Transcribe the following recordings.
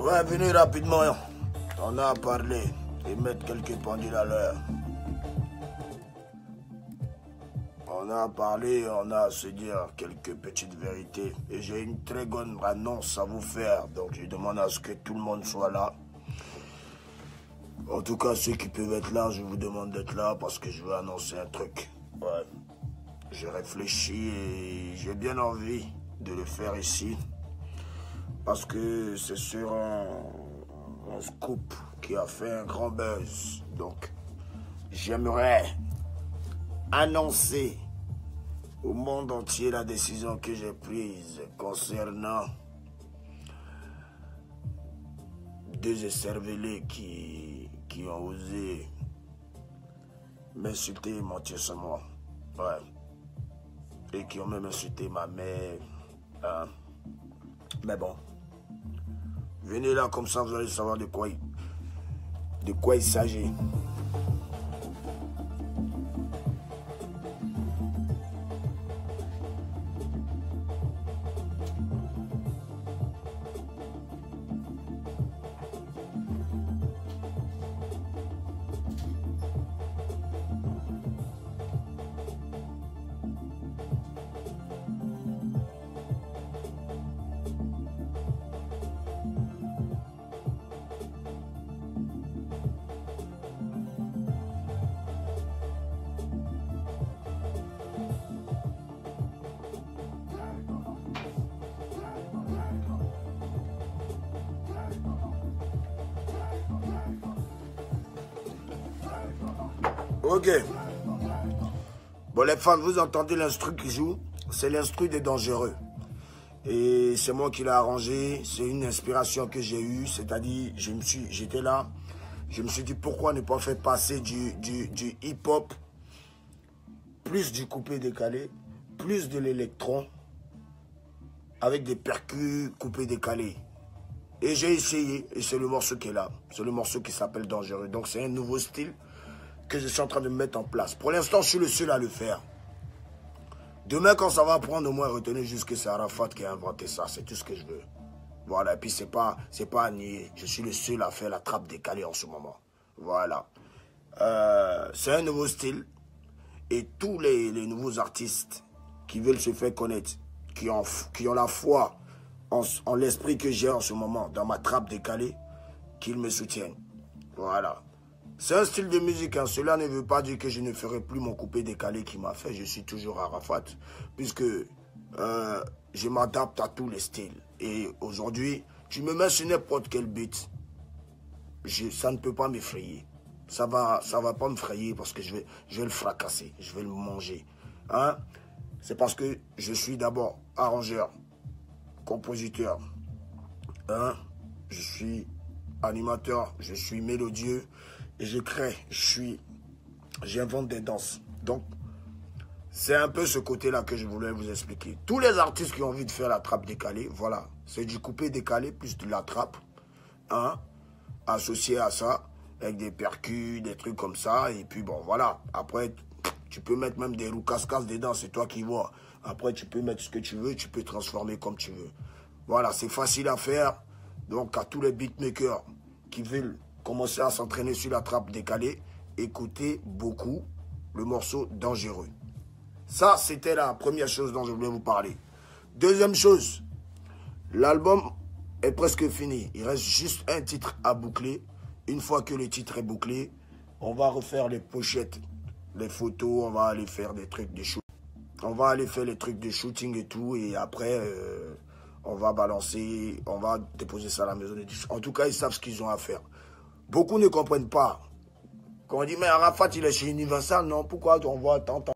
Ouais, venez rapidement. On a à parler et mettre quelques pendules à l'heure. On a à parler, on a à se dire quelques petites vérités. Et j'ai une très bonne annonce à vous faire. Donc je demande à ce que tout le monde soit là. En tout cas, ceux qui peuvent être là, je vous demande d'être là parce que je veux annoncer un truc. Ouais. J'ai réfléchi et j'ai bien envie de le faire ici. Parce que c'est sur un scoop qui a fait un grand buzz. Donc, j'aimerais annoncer au monde entier la décision que j'ai prise concernant deux écervelés qui ont osé m'insulter et mentir sur moi. Ouais. Et qui ont même insulté ma mère. Hein. Mais bon. Venez là, comme ça vous allez savoir de quoi il s'agit. Ok. Bon, les fans, vous entendez l'instru qui joue? C'est l'instru des Dangereux. Et c'est moi qui l'ai arrangé. C'est une inspiration que j'ai eue. C'est-à-dire, j'étais là. Je me suis dit, pourquoi ne pas faire passer du hip-hop, plus du coupé-décalé, plus de l'électron, avec des percus coupés-décalés. Et j'ai essayé, et c'est le morceau qui est là. C'est le morceau qui s'appelle Dangereux. Donc, c'est un nouveau style que je suis en train de mettre en place. Pour l'instant, je suis le seul à le faire. Demain, quand ça va prendre, au moins retenez juste que c'est Arafat qui a inventé ça. C'est tout ce que je veux. Voilà. Et puis, c'est pas à nier. Je suis le seul à faire la trappe décalée en ce moment. Voilà. C'est un nouveau style. Et tous les nouveaux artistes qui veulent se faire connaître, qui ont la foi en l'esprit que j'ai en ce moment, dans ma trappe décalée, qu'ils me soutiennent. Voilà. C'est un style de musique, hein. Cela ne veut pas dire que je ne ferai plus mon coupé décalé qui m'a fait. Je suis toujours Arafat, puisque je m'adapte à tous les styles. Et aujourd'hui, tu me mets sur n'importe quel beat, ça ne peut pas m'effrayer. Ça va pas me frayer parce que je vais le fracasser, je vais le manger. Hein? C'est parce que je suis d'abord arrangeur, compositeur. Hein? Je suis animateur, je suis mélodieux. Et je crée, j'invente des danses. Donc, c'est un peu ce côté-là que je voulais vous expliquer. Tous les artistes qui ont envie de faire la trappe décalée, voilà. C'est du coupé décalé plus de la trappe. Hein, associé à ça, avec des percus, des trucs comme ça. Et puis bon, voilà. Après, tu peux mettre même des roues casse-casse dedans, c'est toi qui vois. Après, tu peux mettre ce que tu veux, tu peux transformer comme tu veux. Voilà, c'est facile à faire. Donc, à tous les beatmakers qui veulent commencer à s'entraîner sur la trappe décalée, écoutez beaucoup le morceau Dangereux. Ça, c'était la première chose dont je voulais vous parler. Deuxième chose, l'album est presque fini. Il reste juste un titre à boucler. Une fois que le titre est bouclé, on va refaire les pochettes, les photos, on va aller faire des trucs de shoot. On va aller faire les trucs de shooting et tout, et après, on va balancer, on va déposer ça à la maison d'édition. En tout cas, ils savent ce qu'ils ont à faire. Beaucoup ne comprennent pas. Quand on dit, mais Arafat, il est chez Universal, non, pourquoi on voit tant de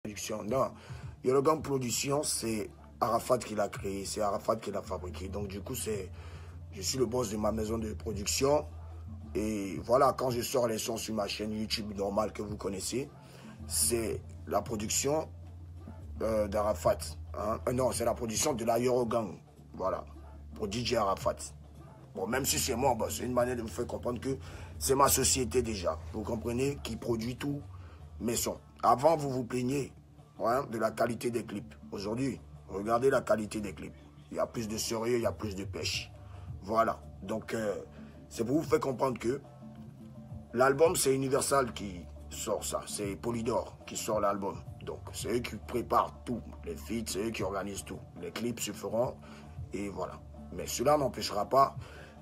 production? Non, Yorogang Production, c'est Arafat qui l'a créé, c'est Arafat qui l'a fabriqué. Donc, du coup, je suis le boss de ma maison de production. Et voilà, quand je sors les sons sur ma chaîne YouTube normale que vous connaissez, c'est la production d'Arafat. Hein? Non, c'est la production de la Yorogang. Voilà, pour DJ Arafat. Bon, même si c'est moi, bah, c'est une manière de vous faire comprendre que c'est ma société déjà. Vous comprenez, qui produit tous mes sons. Avant, vous vous plaignez hein, de la qualité des clips. Aujourd'hui, regardez la qualité des clips. Il y a plus de sérieux, il y a plus de pêche. Voilà. Donc, c'est pour vous faire comprendre que l'album, c'est Universal qui sort ça. C'est Polydor qui sort l'album. Donc, c'est eux qui préparent tout. Les feats, c'est eux qui organisent tout. Les clips se feront. Et voilà. Mais cela n'empêchera pas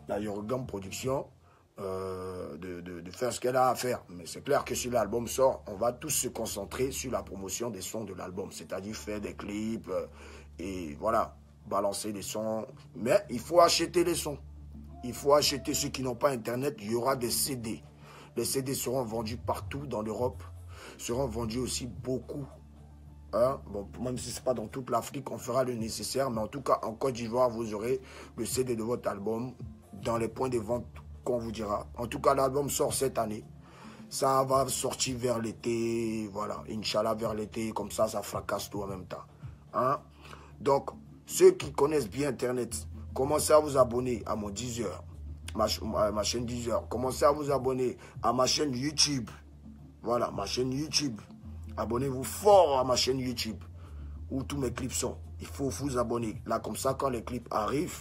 la Yorgam Production de faire ce qu'elle a à faire. Mais c'est clair que si l'album sort, on va tous se concentrer sur la promotion des sons de l'album. C'est-à-dire faire des clips et voilà, balancer des sons. Mais il faut acheter les sons. Il faut acheter ceux qui n'ont pas Internet. Il y aura des CD. Les CD seront vendus partout dans l'Europe. Seront vendus aussi beaucoup. Hein? Bon, même si ce n'est pas dans toute l'Afrique, on fera le nécessaire. Mais en tout cas, en Côte d'Ivoire, vous aurez le CD de votre album dans les points de vente qu'on vous dira. En tout cas, l'album sort cette année. Ça va sortir vers l'été. Voilà, Inch'Allah, vers l'été. Comme ça fracasse tout en même temps. Hein? Donc, ceux qui connaissent bien Internet, commencez à vous abonner à mon Deezer. Ma chaîne Deezer. Commencez à vous abonner à ma chaîne YouTube. Voilà, ma chaîne YouTube. Abonnez-vous fort à ma chaîne YouTube où tous mes clips sont. Il faut vous abonner. Là, comme ça, quand les clips arrivent,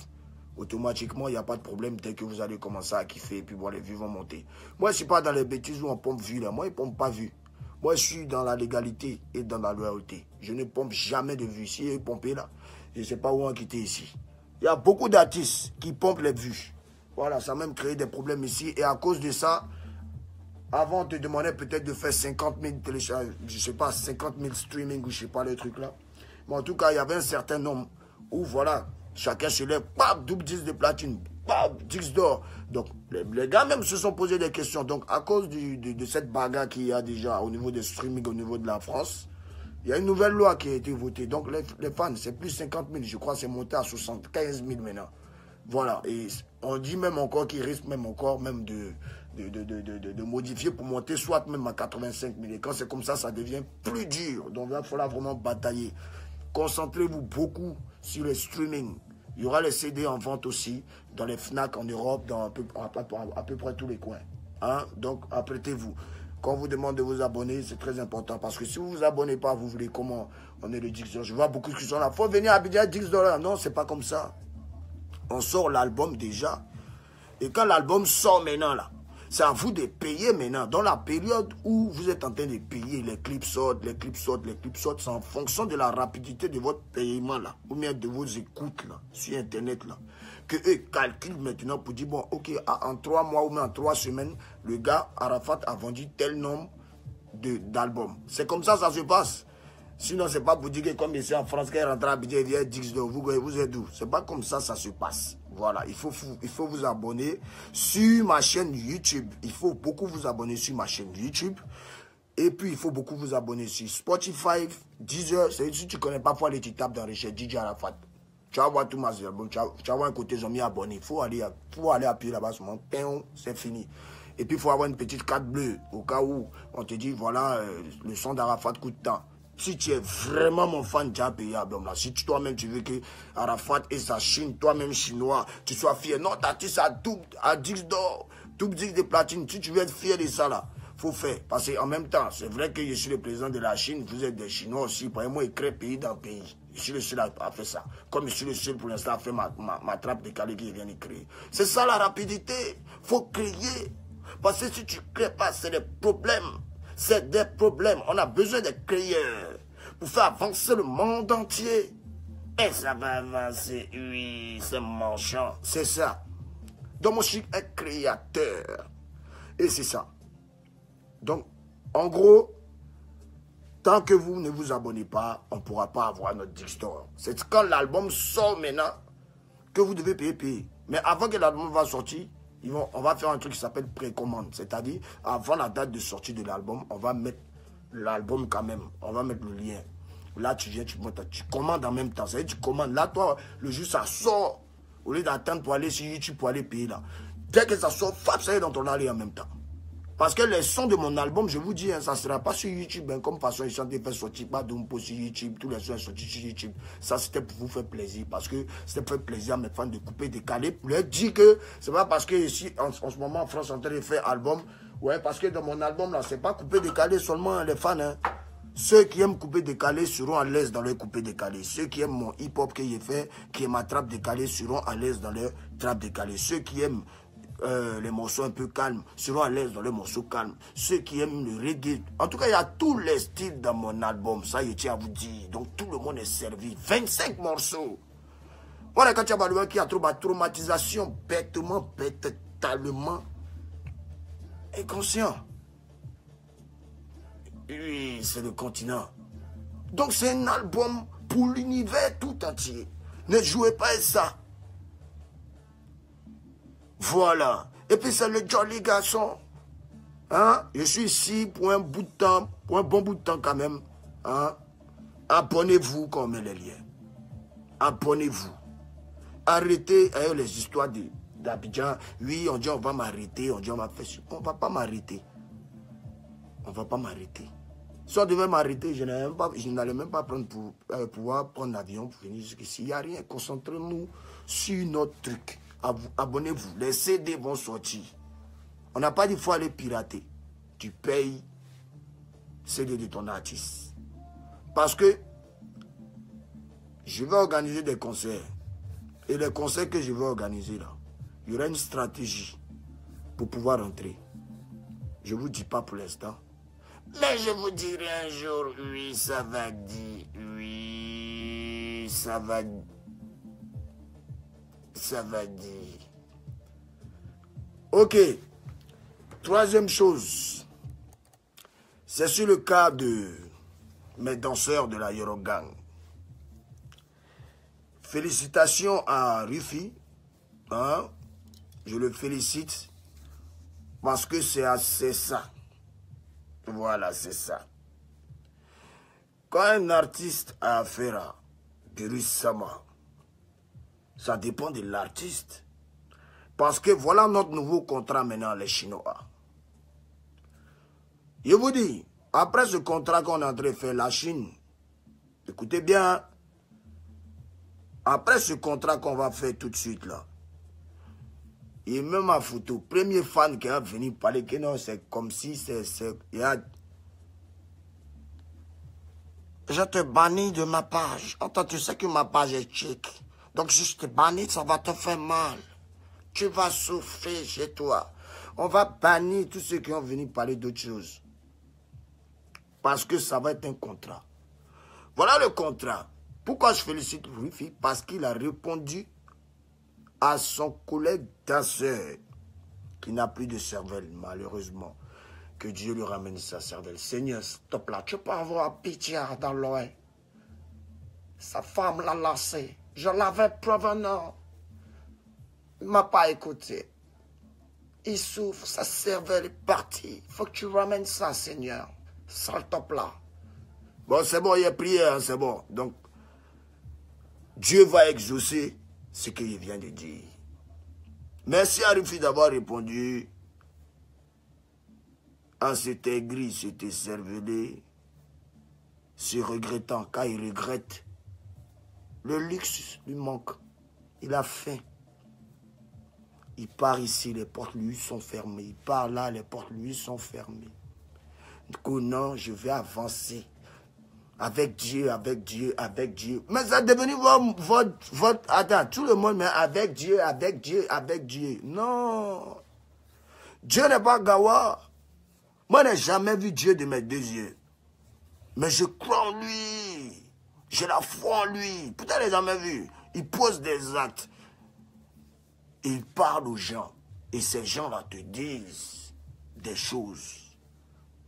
automatiquement, il n'y a pas de problème dès que vous allez commencer à kiffer. Et puis, bon, les vues vont monter. Moi, je ne suis pas dans les bêtises où on pompe vues. Là. Moi, ils ne pompent pas vues. Moi, je suis dans la légalité et dans la loyauté. Je ne pompe jamais de vues. Si ils pompaient là, je ne sais pas où on quitter ici. Il y a beaucoup d'artistes qui pompent les vues. Voilà, ça a même créé des problèmes ici. Et à cause de ça, avant, on te demandait peut-être de faire 50 000 télécharges, je ne sais pas, 50 000 streaming ou je ne sais pas le truc là. Mais en tout cas, il y avait un certain nombre où, voilà, chacun se lève, paf, double 10 de platine, paf, 10 d'or. Donc, les gars même se sont posé des questions. Donc, à cause de cette bagarre qu'il y a déjà au niveau des streaming, au niveau de la France, il y a une nouvelle loi qui a été votée. Donc, les fans, c'est plus 50 000, je crois, c'est monté à 75 000 maintenant. Voilà, et on dit même encore qu'il risque même encore même de modifier pour monter soit même à 85 000. Et quand c'est comme ça, ça devient plus dur. Donc il va falloir vraiment batailler. Concentrez-vous beaucoup sur les streaming. Il y aura les CD en vente aussi, dans les FNAC en Europe, dans à peu près tous les coins. Hein? Donc apprêtez-vous. Quand on vous demande de vous abonner, c'est très important. Parce que si vous ne vous abonnez pas, vous voulez comment on est le $10. Je vois beaucoup qui sont là. Il faut venir à Abidjan $10. Non, c'est pas comme ça. On sort l'album déjà. Et quand l'album sort maintenant, là, c'est à vous de payer maintenant. Dans la période où vous êtes en train de payer, les clips sortent, les clips sortent, les clips sortent. C'est en fonction de la rapidité de votre paiement, là. Ou bien de vos écoutes, là, sur Internet, là. Que eux calculent maintenant pour dire, bon, ok, en 3 mois ou même en 3 semaines, le gars, Arafat, a vendu tel nombre d'albums. C'est comme ça se passe. Sinon, c'est pas pour dire que comme ici en France, quand il rentre à Abidjan, il vient 10 $. Vous êtes où? C'est pas comme ça se passe. Voilà, il faut vous abonner sur ma chaîne YouTube. Il faut beaucoup vous abonner sur ma chaîne YouTube. Et puis, il faut beaucoup vous abonner sur Spotify, Deezer. Si tu ne connais pas, les tu tapes dans les chaînes DJ Arafat. Tu vas voir tout ma album. Tu vas voir un côté, ils ont mis abonné. Il faut aller appuyer là-bas sur mon pain, c'est fini. Et puis, il faut avoir une petite carte bleue au cas où on te dit, voilà, le son d'Arafat coûte tant. Si tu es vraiment mon fan, tu as payé album là. Si toi-même tu veux que Arafat et sa Chine, toi-même chinois, tu sois fier. Non, t'artiste à 10 d'or, double 10 de platine. Si tu veux être fier de ça là, faut faire. Parce qu'en même temps, c'est vrai que je suis le président de la Chine, vous êtes des Chinois aussi. Pour moi, il crée pays dans le pays. Je suis le seul à faire ça. Comme je suis le seul pour l'instant à faire ma trappe décalée qui vient de créer. C'est ça la rapidité. Faut créer. Parce que si tu ne crées pas, c'est des problèmes. C'est des problèmes. On a besoin de créateurs pour faire avancer le monde entier. Et ça va avancer, oui, c'est manchant. C'est ça. Donc, moi, je suis un créateur. Et c'est ça. Donc, en gros, tant que vous ne vous abonnez pas, on ne pourra pas avoir notre Dixstore. C'est quand l'album sort maintenant que vous devez payer. Mais avant que l'album va sortir, on va faire un truc qui s'appelle précommande. C'est-à-dire, avant la date de sortie de l'album, on va mettre l'album quand même. On va mettre le lien. Là, tu viens, tu commandes en même temps. C'est-à-dire, tu commandes. Là, toi, le jour, ça sort. Au lieu d'attendre pour aller sur YouTube, pour aller payer là. Dès que ça sort, ça y est dans ton allée en même temps. Parce que les sons de mon album, je vous dis, hein, ça ne sera pas sur YouTube. Hein, comme façon, ils sont fait sortir pas d'Umpo sur YouTube. Tous les sons sont sortis sur YouTube. Ça, c'était pour vous faire plaisir. Parce que c'était pour faire plaisir à mes fans de couper, décaler. Pour leur dire que c'est pas parce que ici, en ce moment, en France, on est en train de faire album. Ouais, parce que dans mon album, là, c'est pas coupé, décalé seulement, hein, les fans. Hein. Ceux qui aiment couper décalé seront à l'aise dans leur coupé décalé. Ceux qui aiment mon hip-hop que j'ai fait, qui est ma trappe décalée, seront à l'aise dans leur trappe décalée. Ceux qui aiment les morceaux un peu calmes seront à l'aise dans les morceaux calmes. Ceux qui aiment le reggae. En tout cas, il y a tous les styles dans mon album. Ça, je tiens à vous dire. Donc, tout le monde est servi. 25 morceaux. Voilà, quand tu as qui a trop de traumatisation, bêtement, totalement inconscient. Oui, c'est le continent. Donc, c'est un album pour l'univers tout entier. Ne jouez pas à ça. Voilà. Et puis, c'est le jolly garçon. Hein? Je suis ici pour un bout de temps, pour un bon bout de temps quand même. Hein? Abonnez-vous quand on met les liens. Abonnez-vous. Arrêtez avec les histoires d'Abidjan. Oui, on dit on va m'arrêter, on dit on va faire ça. On ne va pas m'arrêter. On ne va pas m'arrêter. Si on devait m'arrêter, je n'allais même pas prendre pour pouvoir prendre l'avion pour venir jusqu'ici. Il n'y a rien. Concentrez-nous sur notre truc. Abonnez-vous. Les CD vont sortir. On n'a pas dit qu'il faut aller pirater. Tu payes CD de ton artiste. Parce que je vais organiser des concerts. Et les concerts que je vais organiser là, il y aura une stratégie pour pouvoir rentrer. Je ne vous dis pas pour l'instant. Mais je vous dirai un jour, oui, ça va dire, oui, ça va dire. Ok. Troisième chose, c'est sur le cas de mes danseurs de la Yoro Gang. Félicitations à Rufi. Hein? Je le félicite parce que c'est ça. Voilà, c'est ça. Quand un artiste a affaire à Birus Sama, ça dépend de l'artiste. Parce que voilà notre nouveau contrat maintenant, les Chinois. Je vous dis, après ce contrat qu'on est en train de faire, la Chine, écoutez bien, après ce contrat qu'on va faire tout de suite là, et même ma photo, premier fan qui a venu parler que non, c'est comme si c'est... Je te bannis de ma page. Attends, tu sais que ma page est chic. Donc si je te bannis, ça va te faire mal. Tu vas souffrir chez toi. On va bannir tous ceux qui ont venu parler d'autre chose. Parce que ça va être un contrat. Voilà le contrat. Pourquoi je félicite Rufi? Parce qu'il a répondu à son collègue danseur qui n'a plus de cervelle, malheureusement. Que Dieu lui ramène sa cervelle. Seigneur, stop là. Tu peux avoir pitié dans l'oreille. Sa femme l'a lassé. Je l'avais prévenu. Il ne m'a pas écouté. Il souffre, sa cervelle est partie. Il faut que tu ramènes ça, Seigneur. Sale top là. Bon, c'est bon, il a prié, hein, c'est bon. Donc, Dieu va exaucer ce qu'il vient de dire. Merci à Rufi d'avoir répondu à cet aigri, cet cervelé, se regrettant, car il regrette. Le luxe lui manque. Il a faim. Il part ici, les portes lui sont fermées. Il part là, les portes lui sont fermées. Du non, je vais avancer. Avec Dieu, avec Dieu, avec Dieu. Mais ça est devenu votre... Attends, tout le monde, mais avec Dieu, avec Dieu, avec Dieu. Non. Dieu n'est pas Gawa. Moi, je n'ai jamais vu Dieu de mes deux yeux. Mais je crois en lui. J'ai la foi en lui. Peut-être je n'ai jamais vu. Il pose des actes. Il parle aux gens. Et ces gens-là te disent des choses.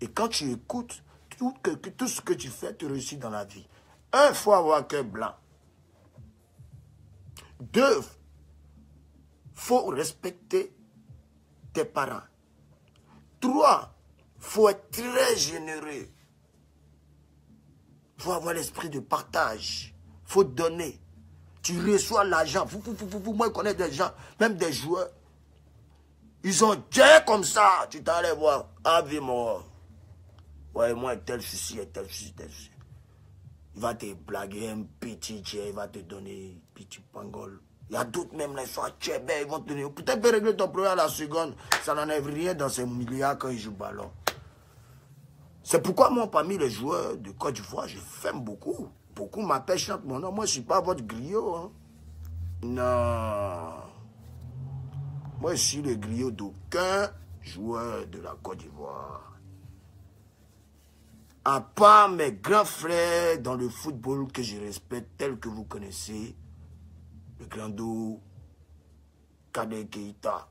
Et quand tu écoutes, tout ce que tu fais te réussit dans la vie. Un, il faut avoir cœur blanc. Deux, il faut respecter tes parents. Trois, il faut être très généreux. Il faut avoir l'esprit de partage. Il faut donner. Tu reçois l'argent. Moi, je connais des gens, même des joueurs. Ils ont Dieu comme ça. Tu t'allais voir. Ah, vie, moi. Ouais, moi, tel souci, tel souci, tel souci. Il va te blaguer un petit Dieu. Il va te donner un petit pangol. Il y a d'autres même, les soirs, ils vont te donner. Peut-être que régler ton problème à la seconde. Ça n'enlève rien dans ces milliards quand ils jouent ballon. C'est pourquoi moi, parmi les joueurs de Côte d'Ivoire, je femme beaucoup. Beaucoup m'appellent, chantent mon nom. Moi, je ne suis pas votre griot. Hein. Non. Moi, je suis le griot d'aucun joueur de la Côte d'Ivoire. À part mes grands frères dans le football que je respecte, tel que vous connaissez, le Grando, Kader Keita,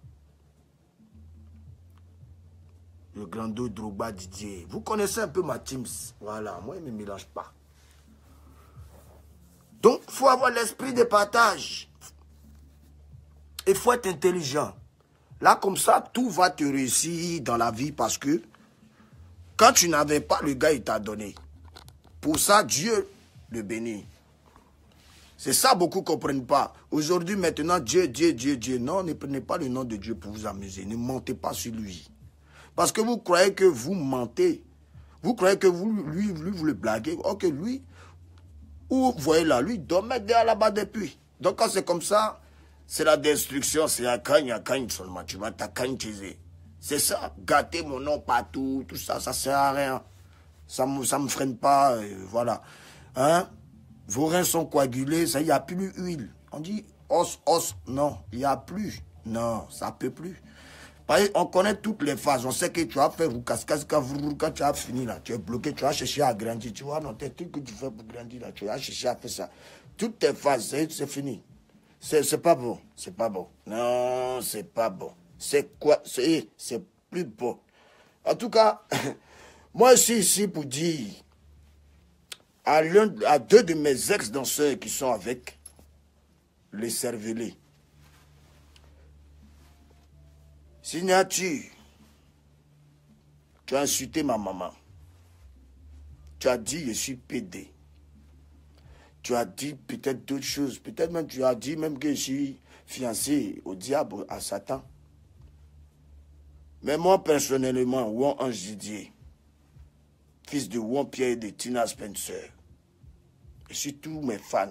le Grando Drogba Didier. Vous connaissez un peu ma team. Voilà, moi, il ne me mélange pas. Donc, il faut avoir l'esprit de partage. Il faut être intelligent. Là, comme ça, tout va te réussir dans la vie parce que quand tu n'avais pas, le gars, il t'a donné. Pour ça, Dieu le bénit. C'est ça, beaucoup ne comprennent pas. Aujourd'hui, maintenant, Dieu. Non, ne prenez pas le nom de Dieu pour vous amuser. Ne mentez pas sur lui. Parce que vous croyez que vous mentez. Vous croyez que lui, vous le blaguez. Ok, lui, où vous voyez là, lui, il doit mettre derrière là-bas depuis. Donc, quand c'est comme ça, c'est la destruction. C'est à cagne seulement. Tu vas t'accagne-tiser. C'est ça, gâter mon nom partout, tout ça, ça sert à rien. Ça me freine pas, voilà. Hein? Vos reins sont coagulés, ça, il n'y a plus d'huile. On dit os, non, il n'y a plus. Non, ça ne peut plus. On connaît toutes les phases, on sait que tu as fait quand tu as fini là, tu es bloqué, tu as cherché à grandir, tu vois, non, tes trucs que tu fais pour grandir là, tu as cherché à faire ça. Toutes tes phases, c'est fini. C'est pas bon, c'est pas bon. Non, c'est pas bon. C'est quoi? C'est plus beau. En tout cas, moi je suis ici pour dire à deux de mes ex-danseurs qui sont avec les cervelés. Signature, tu as insulté ma maman. Tu as dit je suis pédé. Tu as dit peut-être d'autres choses. Peut-être même tu as dit même que je suis fiancé au diable, à Satan. Mais moi, personnellement, Won Ange Didier, fils de Won Pierre et de Tina Spencer, et surtout mes fans,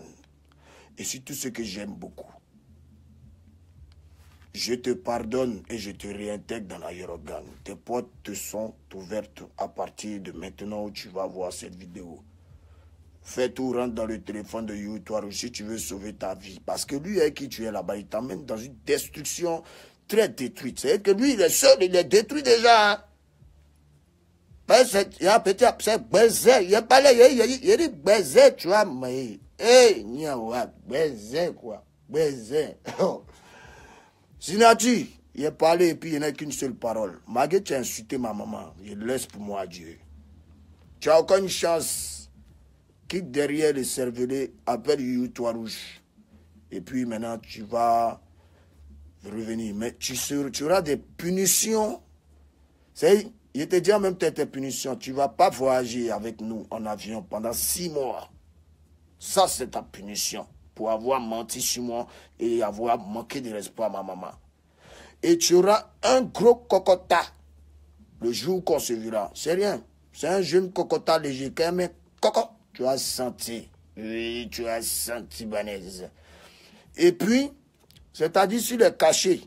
et surtout ceux que j'aime beaucoup, je te pardonne et je te réintègre dans l'aérogane. Tes portes te sont ouvertes à partir de maintenant où tu vas voir cette vidéo. Fais tout, rentre dans le téléphone de YouTube si tu veux sauver ta vie. Parce que lui, avec qui tu es là-bas, il t'emmène dans une destruction très détruite. C'est que lui, il est seul, il est détruit déjà. Il y a petit, c'est baiser. Il a parlé, il dit baiser, tu vois, mais, hey, baiser, quoi. Baiser. Signature, il a parlé et puis il n'y a qu'une seule parole. Malgré tu as insulté ma maman, je laisse pour moi Dieu. Tu n'as aucune chance. Quitte derrière le cervelet, appelle YouTube Rouge. Et puis maintenant, tu vas revenir. Mais tu auras des punitions. Il te dit en même temps tes punitions. Tu ne vas pas voyager avec nous en avion pendant 6 mois. Ça, c'est ta punition. Pour avoir menti sur moi et avoir manqué de respect à ma maman. Et tu auras un gros cocota le jour qu'on se verra. C'est rien. C'est un jeune cocota léger. Quand même, coco, tu as senti. Oui, tu as senti, Banaise. Et puis, c'est-à-dire sur les cachets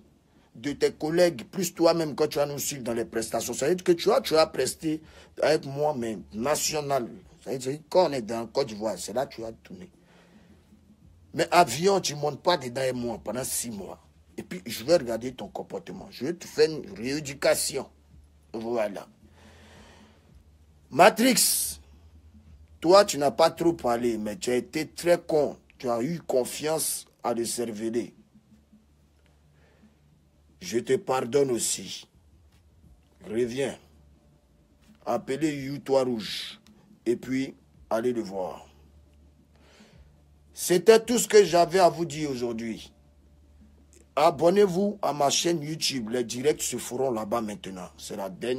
de tes collègues, plus toi-même quand tu vas nous suivre dans les prestations. Ça veut dire que tu as presté avec moi, mais national. Ça veut dire que quand on est dans Côte d'Ivoire, c'est là que tu as tourné. Mais avion, tu ne montes pas dedans et moi pendant 6 mois. Et puis, je vais regarder ton comportement. Je vais te faire une rééducation. Voilà. Matrix, toi, tu n'as pas trop parlé, mais tu as été très con. Tu as eu confiance à le cerveler. Je te pardonne aussi. Reviens. Appelez YouTube Rouge. Et puis, allez le voir. C'était tout ce que j'avais à vous dire aujourd'hui. Abonnez-vous à ma chaîne YouTube. Les directs se feront là-bas maintenant. C'est la dernière.